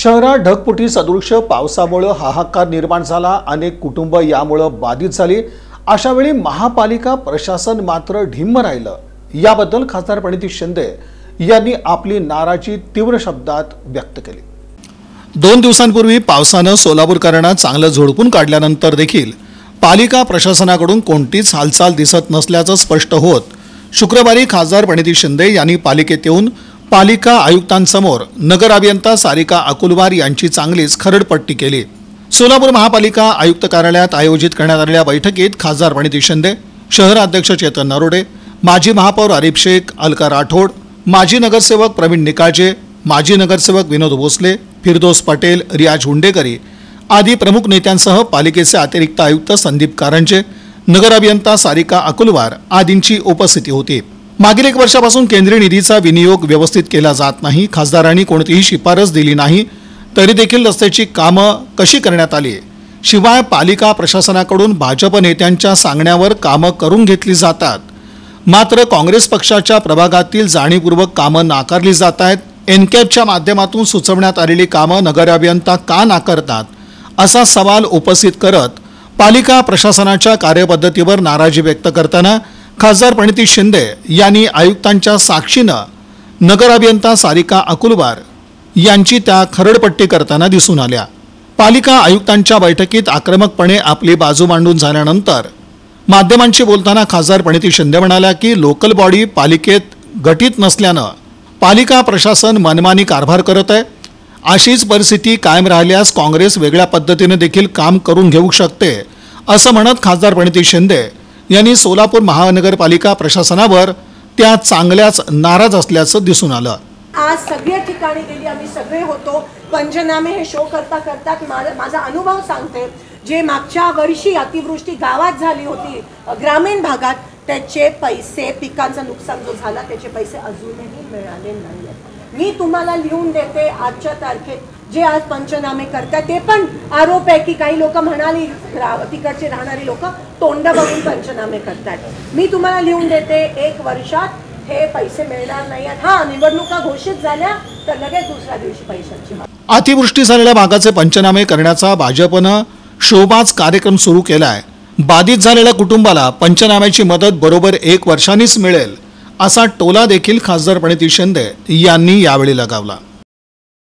शहरात ढगफुटी सदृश्य पावसामुळे हाहाकार निर्माण झाला। अनेक कुटुंब यामुळे बाधित झाली। अशा वेळी महापालिका प्रशासन मात्र ढिम्म राहिलं। याबद्दल खासदार प्रणिती शिंदे यांनी आपली नाराजी तीव्र शब्दात व्यक्त केली। 2 दिवसांपूर्वी पावसाने सोलापूरकरांना चांगलं झोडपून काढल्यानंतर देखील पालिका प्रशासनाकडून कोणतीच हालचाल दिसत नसल्याचं स्पष्ट होत शुक्रवारी खासदार प्रणिती शिंदे यांनी पालिकेत येऊन पालिका आयुक्तांसमोर नगर अभियंता सारिका अकुलवार यांची चांगलीच खरडपट्टी केली। सोलापूर महापालिका आयुक्त कार्यालयात आयोजित करण्यात आलेल्या बैठकीत खासदार प्रणिती शिंदे, शहर अध्यक्ष चेतन नरोडे, माजी महापौर आरिफ शेख, अलका राठोड, माजी नगरसेवक प्रवीण निकाळजे, माजी नगरसेवक विनोद भोसले, फिरदोस पटेल, रियाज हुंडेकरी आदी प्रमुख नेत्यांसह पालिकेचे अतिरिक्त आयुक्त संदीप कारंजे, नगर अभियंता सारिका अकुलवार आदींची उपस्थिती होती। मागील 1 वर्षापासून केंद्रीय निधीचा विनियोग व्यवस्थित केला जात नाही। खासदारांनी कोणतीही शिफारस दिली नाही तरी देखील रस्त्याची कामं कशी करण्यात आली, शिवाय पालिका प्रशासनाकडून भाजप नेत्यांच्या सांगण्यावर कामं करून घेतली जातात, मात्र काँग्रेस पक्षाच्या प्रभागातील जाणीवपूर्वक कामं नाकारली जात आहेत। एनकॅपच्या माध्यमातून सुचवण्यात आलेली कामं नगर अभियंता का नाकारतात असा सवाल उपस्थित करत पालिका प्रशासनाच्या कार्यपद्धतीवर नाराजी व्यक्त करताना खासदार प्रणिती शिंदे यांनी आयुक्तांच्या साक्षीनं नगर अभियंता सारिका अकुलवार यांची त्या खरडपट्टी करताना दिसून आल्या। पालिका आयुक्तांच्या बैठकीत आक्रमकपणे आपली बाजू मांडून झाल्यानंतर माध्यमांशी बोलताना खासदार प्रणिती शिंदे म्हणाल्या की लोकल बॉडी पालिकेत गठीत नसल्यानं पालिका प्रशासन मनमानी कारभार करत आहे। अशीच परिस्थिती कायम राहिल्यास काँग्रेस वेगळ्या पद्धतीने देखील काम करून घेऊ शकते असं म्हणत खासदार प्रणिती शिंदे यांनी सोलापूर महानगरपालिका प्रशासनावर त्या चांगल्याच नाराज असल्याचं दिसून आलं। आज सगळ्या ठिकाणी गेली, आम्ही सगळे होतो। पंचनामे हे शो करता माझा अनुभव सांगते, जे मागच्या वर्षी अतिवृष्टी गावात झाली होती ग्रामीण भागात, त्याचे पैसे, पिकांचं नुकसान जो झाला त्याचे पैसे अजूनही मिळाले नाहीत। मी तुम्हाला लिहून देते आजच्या तारखेत जे आज पंचनामे करतात ते पण आरोप आहे की काही लोक म्हणाली तिकडचे राहणारी लोक तोंड बघून पंचनामे करतात। मी तुम्हाला लिहून देते 1 वर्षात हे पैसे मिळणार नाही आहेत। हा, निवडणुका घोषित झाल्या तर लगेच दुसऱ्या दिवशी पैशांची अतिवृष्टी झालेल्या भागाचे पंचनामे करण्याचा भाजपनं शोबाज कार्यक्रम सुरू केलाय। बाधित झालेल्या कुटुंबाला पंचनाम्याची मदत बरोबर 1 वर्षांनीच मिळेल असा टोला देखील खासदार प्रणिती शिंदे यांनी यावेळी लगावला।